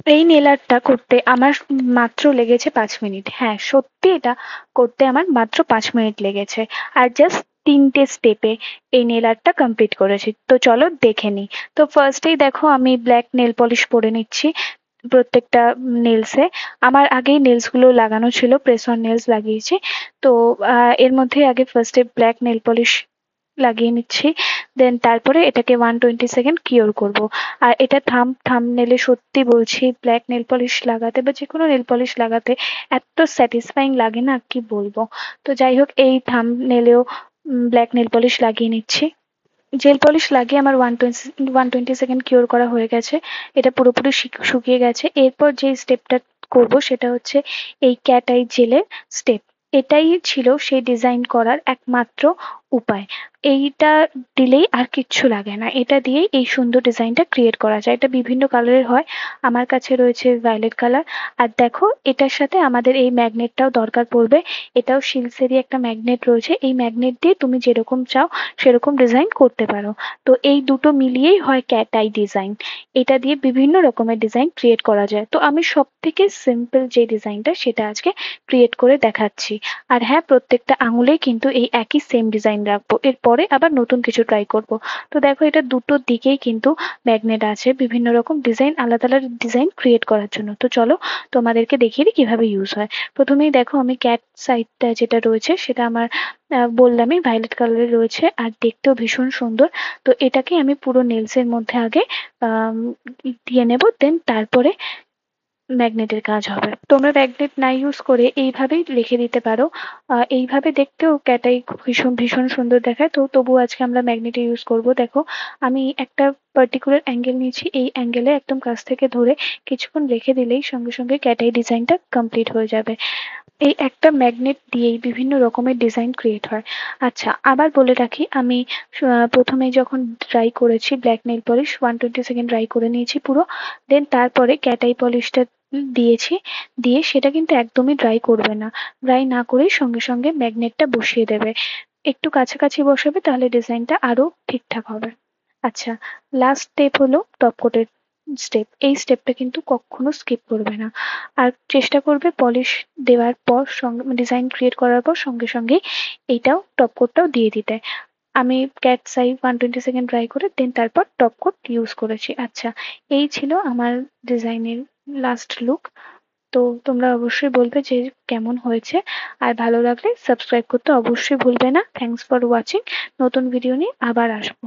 এই নেল আর্টটা করতে আমার মাত্র লেগেছে 5 মিনিট। হ্যাঁ, সত্যি এটা করতে আমার মাত্র 5 মিনিট লেগেছে। আর জাস্ট 3টে স্টেপে এই নেল আর্টটা কমপ্লিট করেছি। তো চলো দেখে নিই। তো ফার্স্টেই দেখো আমি ব্ল্যাক নেল পলিশ পরে নিচ্ছি প্রত্যেকটা নেলসে। আমার আগেই নেলস গুলো লাগানো ছিল, প্রেস অন নেলস লাগিয়েছি। তো এর মধ্যে আগে ফার্স্টে ব্ল্যাক নেল পলিশ লাগিয়ে নিচ্ছি। দেন তারপরে এটাকে 120 সেকেন্ড কিওর করব। আর এটা থাম্বনেলে সত্যি বলছি, ব্ল্যাক নেল পলিশ লাগাতে বা যে কোনো নেল পলিশ লাগাতে এত স্যাটিসফাইং লাগে না, কি বলবো। তো যাই হোক, এই থাম্বনেলেও ব্ল্যাক নেল পলিশ লাগিয়ে নিচ্ছি। জেল পলিশ লাগিয়ে আমার 120 সেকেন্ড কিওর করা হয়ে গেছে। এটা পুরোপুরি শুকিয়ে গেছে। এরপর যে স্টেপটা করব সেটা হচ্ছে এই ক্যাট আই জেলের স্টেপ। এটাই ছিল সেই ডিজাইন করার একমাত্র উপায়। এইটা দিলেই আর কিচ্ছু লাগে না, এটা দিয়েই এই সুন্দর ডিজাইনটা ক্রিয়েট করা যায়। এটা বিভিন্ন কালারের হয়, আমার কাছে রয়েছে ভায়োলেট কালার। আর দেখো, এটার সাথে আমাদের এই ম্যাগনেটটাও দরকার পড়বে। এটাও শিলসেরই একটা ম্যাগনেট রয়েছে, এই ম্যাগনেট দিয়ে তুমি যেরকম চাও সেরকম ডিজাইন করতে পারো। তো এই দুটো মিলিয়েই হয় ক্যাট আই ডিজাইন। এটা দিয়ে বিভিন্ন রকমের ডিজাইন ক্রিয়েট করা যায়। তো আমি সব থেকে সিম্পল যে ডিজাইনটা সেটা আজকে ক্রিয়েট করে দেখাচ্ছি। আর হ্যাঁ, প্রত্যেকটা আঙুলেই কিন্তু এই একই সেম ডিজাইন রাখবো, এরপরে আবার নতুন কিছু ট্রাই করব। তো দেখো, এটা দুটো দিকেই কিন্তু ম্যাগনেট আছে বিভিন্ন রকম ডিজাইন, আলাদা আলাদা ডিজাইন ক্রিয়েট করার জন্য। তো চলো তোমাদেরকে দেখিয়ে দিই কিভাবে ইউজ হয়। প্রথমেই দেখো, আমি ক্যাট সাইডটা যেটা রয়েছে সেটা আমার বললামই ভায়োলেট কালারের রয়েছে আর দেখতেও ভীষণ সুন্দর। তো এটাকে আমি পুরো নেলস এর মধ্যে আগে আম, দিয়ে নেব, দেন তারপরে ম্যাগনেটের কাজ হবে। তোমরা ম্যাগনেট না ইউজ করে এইভাবেই রেখে দিতে পারো। এইভাবে দেখতেও ক্যাটাই ভীষণ ভীষণ সুন্দর দেখায়। তো তবু আজকে আমরা ম্যাগনেট ইউজ করব। দেখো, আমি একটা পার্টিকুলার অ্যাঙ্গেল নিয়েছি, এই অ্যাঙ্গেলে একদম কাছ থেকে ধরে কিছুক্ষণ রেখে দিলেই সঙ্গে সঙ্গে ক্যাটাই ডিজাইনটা কমপ্লিট হয়ে যাবে। এই একটা ম্যাগনেট দিয়েই বিভিন্ন রকমের ডিজাইন ক্রিয়েট হয়। আচ্ছা, আবার বলে রাখি, আমি প্রথমে যখন ড্রাই করেছি black nail polish, 120 second dry করে নিয়েছি পুরো। দেন তারপরে ক্যাটাই পলিশটা দিয়েছি। দিয়ে সেটা কিন্তু একদমই ড্রাই করবে না, ড্রাই না করেই সঙ্গে সঙ্গে ম্যাগনেটটা বসিয়ে দেবে। একটু কাছাকাছি বসাবে, তাহলে ডিজাইনটা আরো ঠিকঠাক হবে। আচ্ছা, লাস্ট স্টেপ হলো টপ কোটের স্টেপ। এই স্টেপটা কিন্তু কখনো স্কিপ করবে না। আর চেষ্টা করবে পলিশ দেওয়ার পর সঙ্গে ডিজাইন ক্রিয়েট করার পর সঙ্গে সঙ্গেই এইটাও টপ কোটটাও দিয়ে দিতে। আমি ক্যাটস আই 120 সেকেন্ড ড্রাই করে দেন তারপর টপ কোট ইউজ করেছি। আচ্ছা, এই ছিল আমার ডিজাইনের লাস্ট লুক। তো তোমরা অবশ্যই বলবে যে কেমন হয়েছে। আর ভালো লাগলে সাবস্ক্রাইব করতে অবশ্যই ভুলবে না। Thanks for watching. নতুন ভিডিও নিয়ে আবার আসবো।